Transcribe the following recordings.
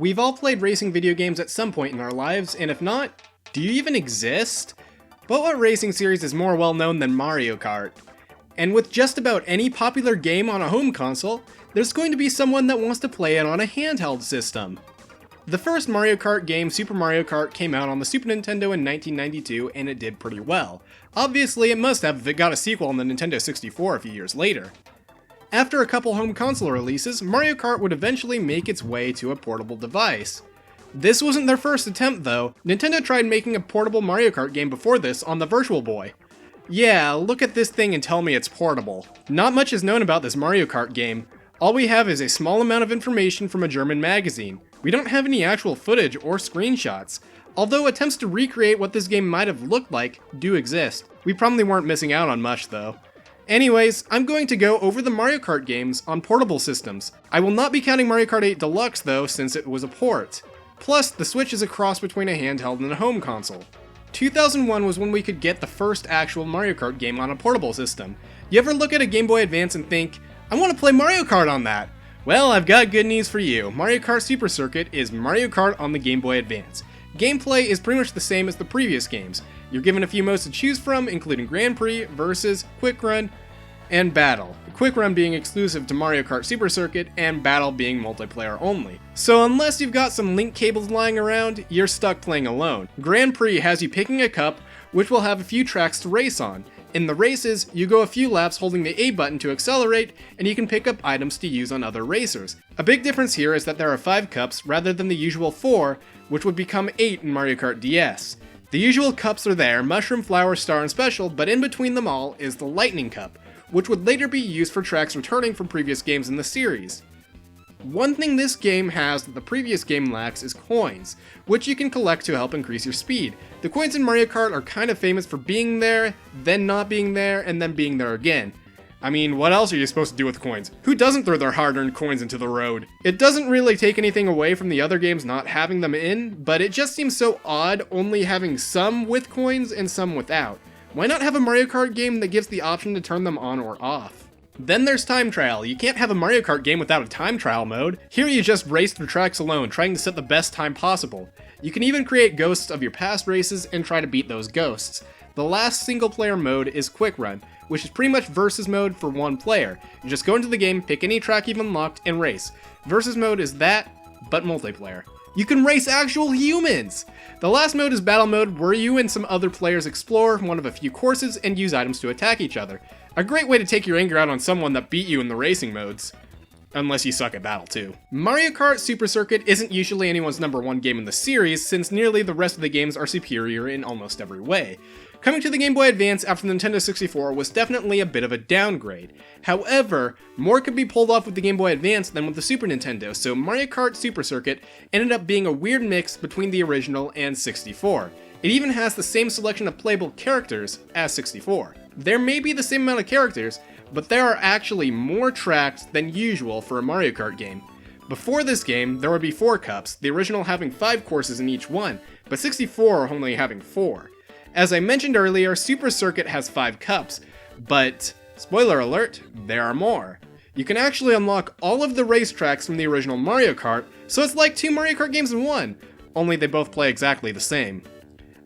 We've all played racing video games at some point in our lives, and if not, do you even exist? But what racing series is more well known than Mario Kart? And with just about any popular game on a home console, there's going to be someone that wants to play it on a handheld system. The first Mario Kart game, Super Mario Kart, came out on the Super Nintendo in 1992, and it did pretty well. Obviously, it must have if it got a sequel on the Nintendo 64 a few years later. After a couple home console releases, Mario Kart would eventually make its way to a portable device. This wasn't their first attempt though. Nintendo tried making a portable Mario Kart game before this on the Virtual Boy. Yeah, look at this thing and tell me it's portable. Not much is known about this Mario Kart game. All we have is a small amount of information from a German magazine. We don't have any actual footage or screenshots, although attempts to recreate what this game might have looked like do exist. We probably weren't missing out on much though. Anyways, I'm going to go over the Mario Kart games on portable systems. I will not be counting Mario Kart 8 Deluxe though, since it was a port. Plus, the Switch is a cross between a handheld and a home console. 2001 was when we could get the first actual Mario Kart game on a portable system. You ever look at a Game Boy Advance and think, I want to play Mario Kart on that? Well, I've got good news for you. Mario Kart Super Circuit is Mario Kart on the Game Boy Advance. Gameplay is pretty much the same as the previous games. You're given a few modes to choose from, including Grand Prix, Versus, Quick Run, and Battle. Quick Run being exclusive to Mario Kart Super Circuit, and Battle being multiplayer only. So unless you've got some link cables lying around, you're stuck playing alone. Grand Prix has you picking a cup, which will have a few tracks to race on. In the races, you go a few laps holding the A button to accelerate, and you can pick up items to use on other racers. A big difference here is that there are 5 cups rather than the usual 4, which would become 8 in Mario Kart DS. The usual cups are there, Mushroom, Flower, Star, and Special, but in between them all is the Lightning Cup, which would later be used for tracks returning from previous games in the series. One thing this game has that the previous game lacks is coins, which you can collect to help increase your speed. The coins in Mario Kart are kind of famous for being there, then not being there, and then being there again. I mean, what else are you supposed to do with coins? Who doesn't throw their hard-earned coins into the road? It doesn't really take anything away from the other games not having them in, but it just seems so odd only having some with coins and some without. Why not have a Mario Kart game that gives the option to turn them on or off? Then there's time trial. You can't have a Mario Kart game without a time trial mode. Here you just race through tracks alone, trying to set the best time possible. You can even create ghosts of your past races and try to beat those ghosts. The last single player mode is Quick Run, which is pretty much versus mode for one player. You just go into the game, pick any track you've unlocked, and race. Versus mode is that, but multiplayer. You can race actual humans! The last mode is battle mode, where you and some other players explore one of a few courses and use items to attack each other. A great way to take your anger out on someone that beat you in the racing modes. Unless you suck at battle too. Mario Kart Super Circuit isn't usually anyone's #1 game in the series, since nearly the rest of the games are superior in almost every way. Coming to the Game Boy Advance after the Nintendo 64 was definitely a bit of a downgrade. However, more could be pulled off with the Game Boy Advance than with the Super Nintendo, so Mario Kart Super Circuit ended up being a weird mix between the original and 64. It even has the same selection of playable characters as 64. There may be the same amount of characters, but there are actually more tracks than usual for a Mario Kart game. Before this game, there would be 4 cups, the original having 5 courses in each one, but 64 only having 4. As I mentioned earlier, Super Circuit has 5 cups, but, spoiler alert, there are more. You can actually unlock all of the racetracks from the original Mario Kart, so it's like 2 Mario Kart games in one, only they both play exactly the same.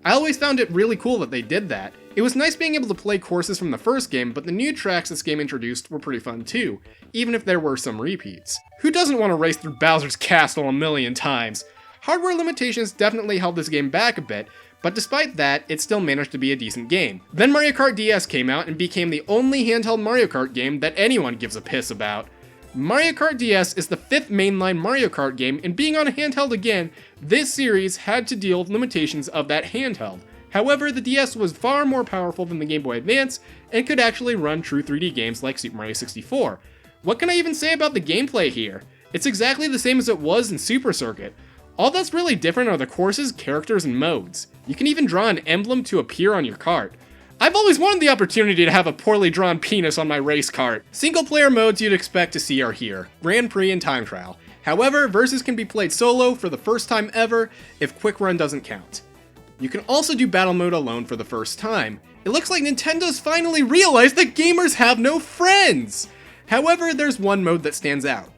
I always found it really cool that they did that. It was nice being able to play courses from the first game, but the new tracks this game introduced were pretty fun too, even if there were some repeats. Who doesn't want to race through Bowser's Castle a million times? Hardware limitations definitely held this game back a bit, but despite that, it still managed to be a decent game. Then Mario Kart DS came out and became the only handheld Mario Kart game that anyone gives a piss about. Mario Kart DS is the 5th mainline Mario Kart game, and being on a handheld again, this series had to deal with limitations of that handheld. However, the DS was far more powerful than the Game Boy Advance, and could actually run true 3D games like Super Mario 64. What can I even say about the gameplay here? It's exactly the same as it was in Super Circuit. All that's really different are the courses, characters, and modes. You can even draw an emblem to appear on your cart. I've always wanted the opportunity to have a poorly drawn penis on my race cart. Single player modes you'd expect to see are here, Grand Prix and Time Trial. However, Versus can be played solo for the first time ever if Quick Run doesn't count. You can also do Battle Mode alone for the first time. It looks like Nintendo's finally realized that gamers have no friends! However, there's one mode that stands out.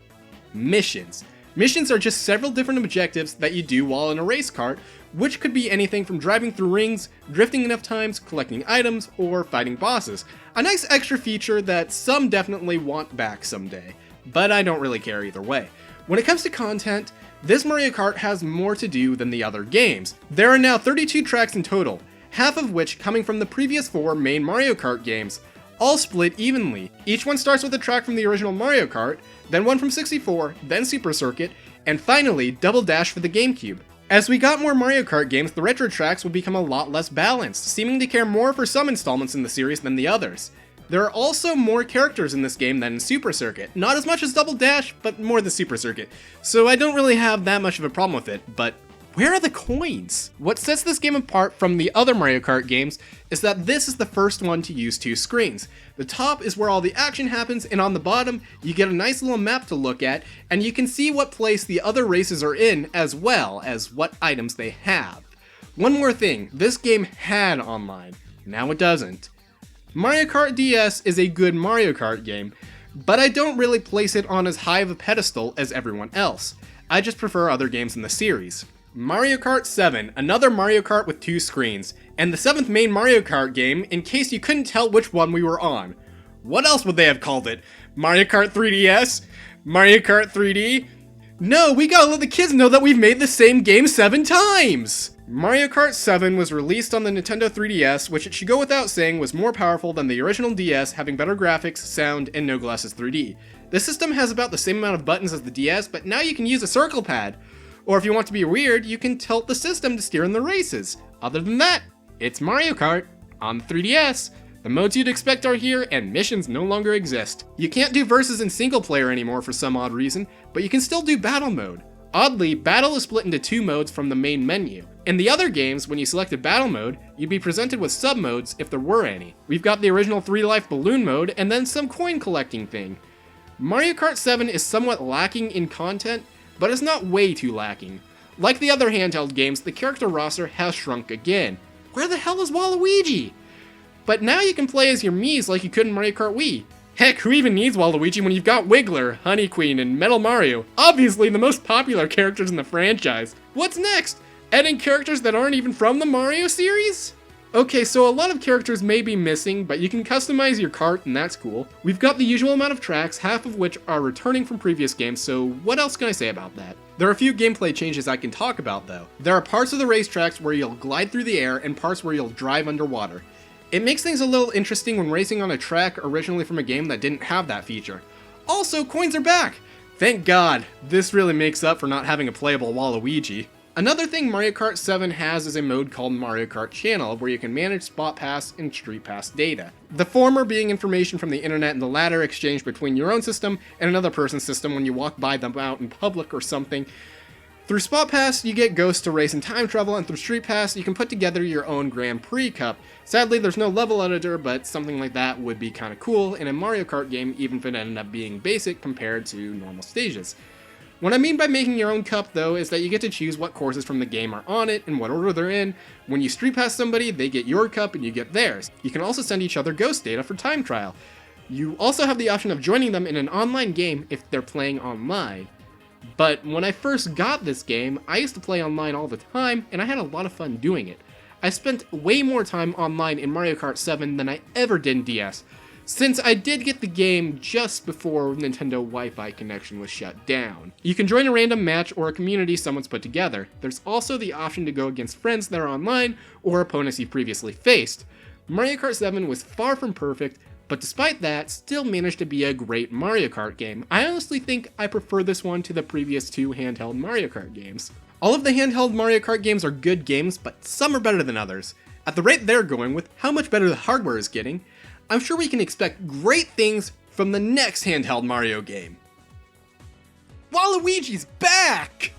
Missions. Missions are just several different objectives that you do while in a race kart, which could be anything from driving through rings, drifting enough times, collecting items, or fighting bosses. A nice extra feature that some definitely want back someday, but I don't really care either way. When it comes to content, this Mario Kart has more to do than the other games. There are now 32 tracks in total, half of which coming from the previous 4 main Mario Kart games, all split evenly. Each one starts with a track from the original Mario Kart, then one from 64, then Super Circuit, and finally Double Dash for the GameCube. As we got more Mario Kart games, the retro tracks would become a lot less balanced, seeming to care more for some installments in the series than the others. There are also more characters in this game than in Super Circuit. Not as much as Double Dash, but more than Super Circuit. So I don't really have that much of a problem with it, but where are the coins? What sets this game apart from the other Mario Kart games is that this is the first one to use 2 screens. The top is where all the action happens, and on the bottom, you get a nice little map to look at, and you can see what place the other races are in, as well as what items they have. One more thing, this game had online. Now it doesn't. Mario Kart DS is a good Mario Kart game, but I don't really place it on as high of a pedestal as everyone else. I just prefer other games in the series. Mario Kart 7, another Mario Kart with 2 screens, and the 7th main Mario Kart game in case you couldn't tell which one we were on. What else would they have called it? Mario Kart 3DS? Mario Kart 3D? No, we gotta let the kids know that we've made the same game 7 times! Mario Kart 7 was released on the Nintendo 3DS, which it should go without saying was more powerful than the original DS, having better graphics, sound, and no glasses 3D. The system has about the same amount of buttons as the DS, but now you can use a circle pad. Or if you want to be weird, you can tilt the system to steer in the races. Other than that, it's Mario Kart on the 3DS. The modes you'd expect are here, and missions no longer exist. You can't do versus in single player anymore for some odd reason, but you can still do battle mode. Oddly, battle is split into 2 modes from the main menu. In the other games, when you selected battle mode, you'd be presented with sub-modes if there were any. We've got the original 3-life balloon mode, and then some coin collecting thing. Mario Kart 7 is somewhat lacking in content, but it's not way too lacking. Like the other handheld games, the character roster has shrunk again. Where the hell is Waluigi? But now you can play as your Miis like you could in Mario Kart Wii. Heck, who even needs Waluigi when you've got Wiggler, Honey Queen, and Metal Mario? Obviously the most popular characters in the franchise. What's next? Adding characters that aren't even from the Mario series? Okay, so a lot of characters may be missing, but you can customize your kart, and that's cool. We've got the usual amount of tracks, half of which are returning from previous games, so what else can I say about that? There are a few gameplay changes I can talk about, though. There are parts of the racetracks where you'll glide through the air, and parts where you'll drive underwater. It makes things a little interesting when racing on a track originally from a game that didn't have that feature. Also, coins are back! Thank God, this really makes up for not having a playable Waluigi. Another thing Mario Kart 7 has is a mode called Mario Kart Channel, where you can manage Spot Pass and Street Pass data. The former being information from the internet and the latter exchanged between your own system and another person's system when you walk by them out in public or something. Through Spot Pass, you get ghosts to race and time travel, and through Street Pass, you can put together your own Grand Prix Cup. Sadly, there's no level editor, but something like that would be kinda cool in a Mario Kart game, even if it ended up being basic compared to normal stages. What I mean by making your own cup, though, is that you get to choose what courses from the game are on it and what order they're in. When you street pass somebody, they get your cup and you get theirs. You can also send each other ghost data for time trial. You also have the option of joining them in an online game if they're playing online. But when I first got this game, I used to play online all the time, and I had a lot of fun doing it. I spent way more time online in Mario Kart 7 than I ever did in DS, since I did get the game just before Nintendo Wi-Fi connection was shut down. You can join a random match or a community someone's put together. There's also the option to go against friends that are online or opponents you've previously faced. Mario Kart 7 was far from perfect, but despite that, still managed to be a great Mario Kart game. I honestly think I prefer this one to the previous 2 handheld Mario Kart games. All of the handheld Mario Kart games are good games, but some are better than others. At the rate they're going with how much better the hardware is getting, I'm sure we can expect great things from the next handheld Mario game. Waluigi's back!